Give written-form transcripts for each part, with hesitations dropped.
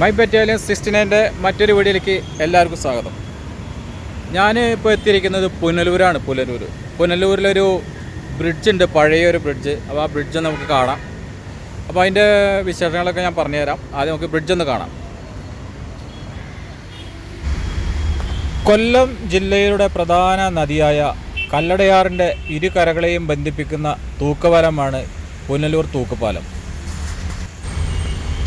My battalion 69 മറ്റൊരു വീഡിയോയിലേക്ക് എല്ലാവർക്കും സ്വാഗതം. ഞാൻ ഇപ്പോൾ എത്തിയിരിക്കുന്നത് പുനലൂരാണ്. പുനലൂരിലൊരു ബ്രിഡ്ജുണ്ട്, പഴയൊരു ബ്രിഡ്ജ്. അപ്പോൾ ആ ബ്രിഡ്ജ് നമുക്ക് കാണാം. അപ്പോൾ അതിൻ്റെ വിശേഷങ്ങളൊക്കെ ഞാൻ പറഞ്ഞുതരാം. ആദ്യം നമുക്ക് ബ്രിഡ്ജ് ഒന്ന് കാണാം. കൊല്ലം ജില്ലയുടെ പ്രധാന നദിയായ കല്ലടയാറിൻ്റെ ഇരു കരകളെയും ബന്ധിപ്പിക്കുന്ന തൂക്കുപാലമാണ് പുനലൂർ തൂക്കുപാലം.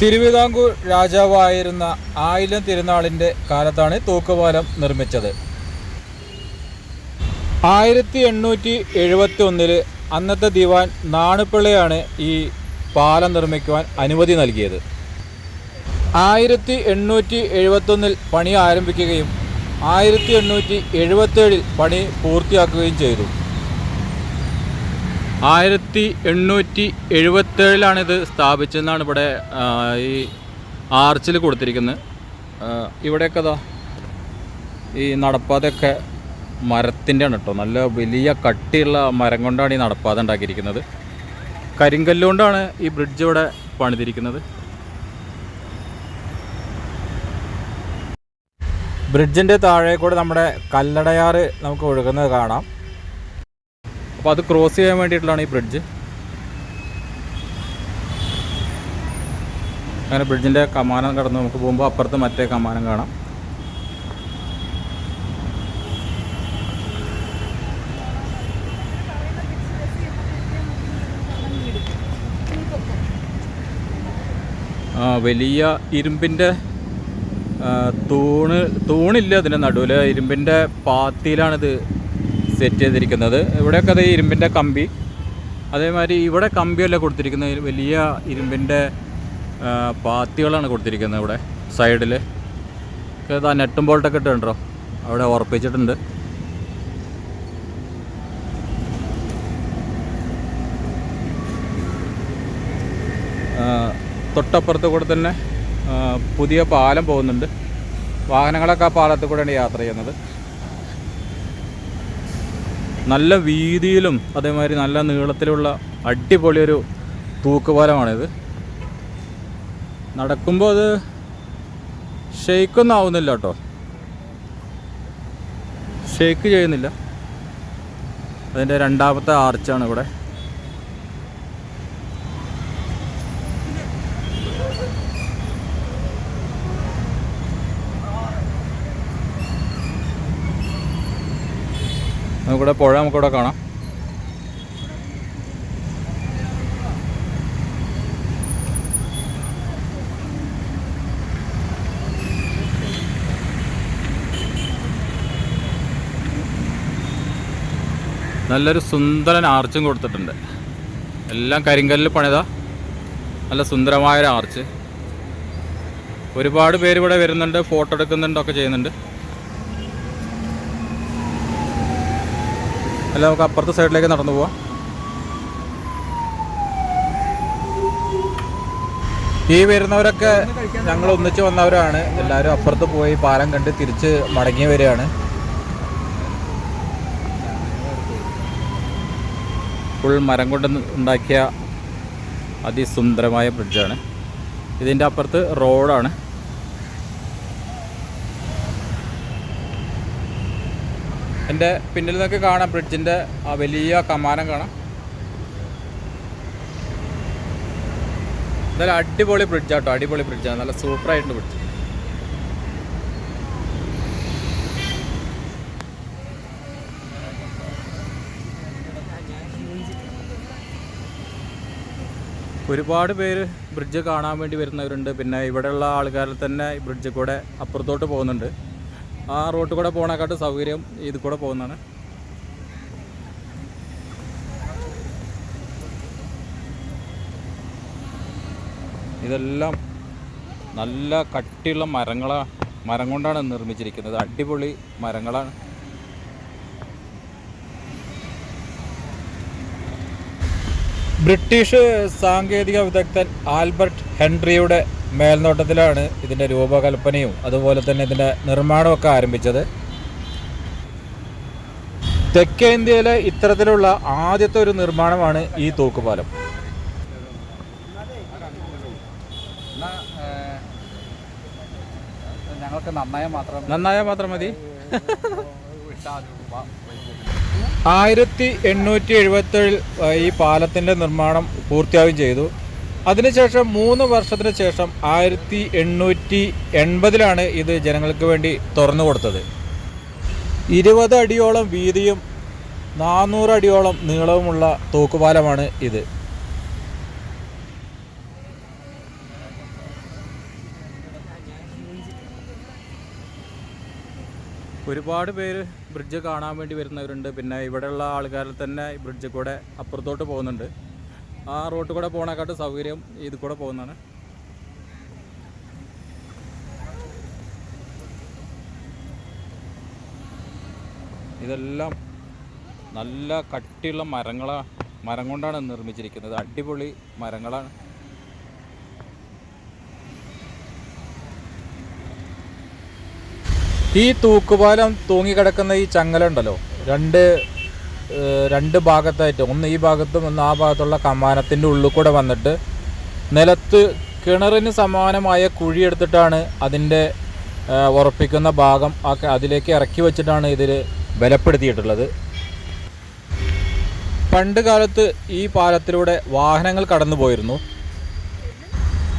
തിരുവിതാംകൂർ രാജാവായിരുന്ന ആയില്യം തിരുനാളിൻ്റെ കാലത്താണ് തൂക്കുപാലം നിർമ്മിച്ചത്. 1871 അന്നത്തെ ദിവാൻ നാണുപിള്ളയാണ് ഈ പാലം നിർമ്മിക്കുവാൻ അനുമതി നൽകിയത്. 1871 പണി ആരംഭിക്കുകയും 1877 പണി പൂർത്തിയാക്കുകയും ചെയ്തു. 1877 ഇത് സ്ഥാപിച്ചതെന്നാണ് ഇവിടെ ഈ ആർച്ചിൽ കൊടുത്തിരിക്കുന്നത്. ഇവിടെയൊക്കെ ഈ നടപ്പാതയൊക്കെ മരത്തിൻ്റെ ആണ് കേട്ടോ. നല്ല വലിയ കട്ടിയുള്ള മരം കൊണ്ടാണ് ഈ നടപ്പാത ഉണ്ടാക്കിയിരിക്കുന്നത്. കരിങ്കല്ലുകൊണ്ടാണ് ഈ ബ്രിഡ്ജ് ഇവിടെ പണിതിരിക്കുന്നത്. ബ്രിഡ്ജിൻ്റെ താഴെ കൂടെ നമ്മുടെ കല്ലടയാറ് നമുക്ക് ഒഴുകുന്നത് കാണാം. അപ്പോൾ അത് ക്രോസ് ചെയ്യാൻ വേണ്ടിയിട്ടുള്ളതാണ് ഈ ബ്രിഡ്ജ്. അങ്ങനെ ബ്രിഡ്ജിൻ്റെ കമാനം കടന്ന് നമുക്ക് പോകുമ്പോൾ അപ്പുറത്ത് മറ്റേ കമാനം കാണാം. വലിയ ഇരുമ്പിൻ്റെ തൂണില്ല അതിൻ്റെ നടുവിൽ, ഇരുമ്പിൻ്റെ പാത്തിയിലാണിത് സെറ്റ് ചെയ്തിരിക്കുന്നത്. ഇവിടെയൊക്കെ അത് ഇരുമ്പിൻ്റെ കമ്പി, അതേമാതിരി ഇവിടെ കമ്പിയല്ല കൊടുത്തിരിക്കുന്നത്, വലിയ ഇരുമ്പിൻ്റെ പാത്തികളാണ് കൊടുത്തിരിക്കുന്നത്. ഇവിടെ സൈഡിൽ ഇതാ നെട്ടും ബോൾട്ടൊക്കെ ഇട്ടുണ്ടോ, അവിടെ ഉറപ്പിച്ചിട്ടുണ്ട്. തൊട്ടപ്പുറത്ത് കൂടെ തന്നെ പുതിയ പാലം പോകുന്നുണ്ട്. വാഹനങ്ങളൊക്കെ ആ പാലത്തിൽ കൂടെയാണ് യാത്ര ചെയ്യുന്നത്. നല്ല വീതിയിലും അതേമാതിരി നല്ല നീളത്തിലുള്ള അടിപൊളിയൊരു തൂക്കുപാലമാണിത്. നടക്കുമ്പോൾ അത് ഷെയ്ക്കൊന്നും ആവുന്നില്ല കേട്ടോ, ഷെയ്ക്ക് ചെയ്യുന്നില്ല. അതിൻ്റെ രണ്ടാമത്തെ ആർച്ചാണ് ഇവിടെ. നമുക്കിവിടെ പുഴ നമുക്കിവിടെ കാണാം. നല്ലൊരു സുന്ദരൻ ആർച്ചും കൊടുത്തിട്ടുണ്ട്. എല്ലാം കരിങ്കല്ലിൽ പണിത നല്ല സുന്ദരമായൊരു ആർച്ച്. ഒരുപാട് പേര് ഇവിടെ വരുന്നുണ്ട്, ഫോട്ടോ എടുക്കുന്നുണ്ടൊക്കെ ചെയ്യുന്നുണ്ട്. അല്ല, നമുക്ക് അപ്പുറത്തെ സൈഡിലേക്ക് നടന്നു പോവാം. ഈ വരുന്നവരൊക്കെ ഞങ്ങൾ ഒന്നിച്ച് വന്നവരാണ്. എല്ലാവരും അപ്പുറത്ത് പോയി പാലം കണ്ട് തിരിച്ച് മടങ്ങി വരികയാണ്. ഫുൾ മരം കൊണ്ട് ഉണ്ടാക്കിയ അതിസുന്ദരമായ ബ്രിഡ്ജാണ്. ഇതിൻ്റെ അപ്പുറത്ത് റോഡാണ്. എൻ്റെ പിന്നിൽ നിന്നൊക്കെ കാണാം ബ്രിഡ്ജിൻ്റെ ആ വലിയ കമാനം കാണാം. നല്ല അടിപൊളി ബ്രിഡ്ജാട്ടോ, അടിപൊളി ബ്രിഡ്ജാണ്. നല്ല സൂപ്പറായിട്ടുണ്ട് ബ്രിഡ്ജ്. ഒരുപാട് പേര് ബ്രിഡ്ജ് കാണാൻ വേണ്ടി വരുന്നവരുണ്ട്. പിന്നെ ഇവിടെയുള്ള ആൾക്കാരിൽ തന്നെ ഈ ബ്രിഡ്ജിൽ കൂടെ അപ്പുറത്തോട്ട് പോകുന്നുണ്ട്. ആ റോട്ടിൽ കൂടെ പോകണേക്കാട്ട് സൗകര്യം ഇതിൽ കൂടെ പോകുന്നതാണ്. ഇതെല്ലാം നല്ല കട്ടിയുള്ള മരം കൊണ്ടാണ് നിർമ്മിച്ചിരിക്കുന്നത്. അടിപൊളി മരങ്ങളാണ്. ബ്രിട്ടീഷ് സാങ്കേതിക വിദഗ്ധൻ ആൽബർട്ട് ഹെൻറിയുടെ മേൽനോട്ടത്തിലാണ് ഇതിൻ്റെ രൂപകൽപ്പനയും അതുപോലെ തന്നെ ഇതിൻ്റെ നിർമ്മാണമൊക്കെ ആരംഭിച്ചത്. തെക്കേ ഇന്ത്യയിലെ ഇത്തരത്തിലുള്ള ആദ്യത്തെ ഒരു നിർമ്മാണമാണ് ഈ തൂക്കുപാലം. ഞങ്ങൾക്ക് നന്നായാൽ മാത്രം മതി. 1877 ഈ പാലത്തിൻ്റെ നിർമ്മാണം പൂർത്തിയാവുകയും ചെയ്തു. അതിനുശേഷം 3 വർഷത്തിന് ശേഷം 1880 ഇത് ജനങ്ങൾക്ക് വേണ്ടി തുറന്നു കൊടുത്തത്. 20 അടിയോളം വീതിയും 400 അടിയോളം നീളവുമുള്ള തൂക്കുപാലമാണ് ഇത്. ഒരുപാട് പേര് ബ്രിഡ്ജ് കാണാൻ വേണ്ടി വരുന്നവരുണ്ട്. പിന്നെ ഇവിടെയുള്ള ആൾക്കാരിൽ തന്നെ ഈ ബ്രിഡ്ജ് കൂടെ അപ്പുറത്തോട്ട് പോകുന്നുണ്ട്. ആ റോഡ് കൂടെ പോകണേക്കാട്ട് സൗകര്യം ഇത് കൂടെ പോകുന്നതാണ്. ഇതെല്ലാം നല്ല കട്ടിയുള്ള മരം കൊണ്ടാണ് നിർമ്മിച്ചിരിക്കുന്നത്. അടിപൊളി മരങ്ങളാണ്. ഈ തൂക്കുപാലം തൂങ്ങിക്കിടക്കുന്ന ഈ ചങ്ങലുണ്ടല്ലോ, രണ്ട് ഭാഗത്തായിട്ട്, ഒന്ന് ഈ ഭാഗത്തും ഒന്ന് ആ ഭാഗത്തുള്ള കമാനത്തിൻ്റെ ഉള്ളിൽ കൂടെ വന്നിട്ട് നിലത്ത് കിണറിന് സമാനമായ കുഴിയെടുത്തിട്ടാണ് അതിൻ്റെ ഉറപ്പിക്കുന്ന ഭാഗം അതിലേക്ക് ഇറക്കി വെച്ചിട്ടാണ് ഇതിൽ ബലപ്പെടുത്തിയിട്ടുള്ളത്. പണ്ട് കാലത്ത് ഈ പാലത്തിലൂടെ വാഹനങ്ങൾ കടന്നു പോയിരുന്നു.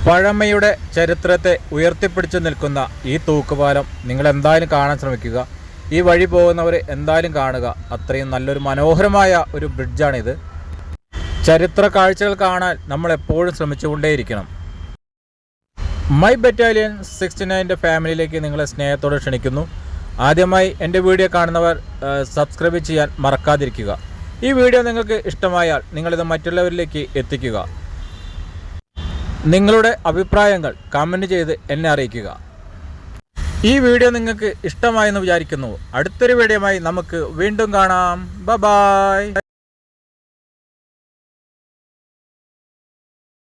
പഴമയുടെ ചരിത്രത്തെ ഉയർത്തിപ്പിടിച്ചു നിൽക്കുന്ന ഈ തൂക്കുപാലം നിങ്ങൾ എന്തായാലും കാണാൻ ശ്രമിക്കുക. ഈ വഴി പോകുന്നവർ എന്തായാലും കാണുക. അത്രയും നല്ലൊരു മനോഹരമായ ഒരു ബ്രിഡ്ജാണിത്. ചരിത്ര കാഴ്ചകൾ കാണാൻ നമ്മൾ എപ്പോഴും ശ്രമിച്ചുകൊണ്ടേയിരിക്കണം. മൈ ബറ്റാലിയൻ 69ൻ്റെ ഫാമിലിയിലേക്ക് നിങ്ങളെ സ്നേഹത്തോടെ ക്ഷണിക്കുന്നു. ആദ്യമായി എൻ്റെ വീഡിയോ കാണുന്നവർ സബ്സ്ക്രൈബ് ചെയ്യാൻ മറക്കാതിരിക്കുക. ഈ വീഡിയോ നിങ്ങൾക്ക് ഇഷ്ടമായാൽ നിങ്ങളിത് മറ്റുള്ളവരിലേക്ക് എത്തിക്കുക. നിങ്ങളുടെ അഭിപ്രായങ്ങൾ കമൻറ്റ് ചെയ്ത് എന്നെ അറിയിക്കുക. ഈ വീഡിയോ നിങ്ങൾക്ക് ഇഷ്ടമായെന്ന് വിചാരിക്കുന്നു. അടുത്തൊരു വീഡിയോയുമായി നമുക്ക് വീണ്ടും കാണാം. ബൈ.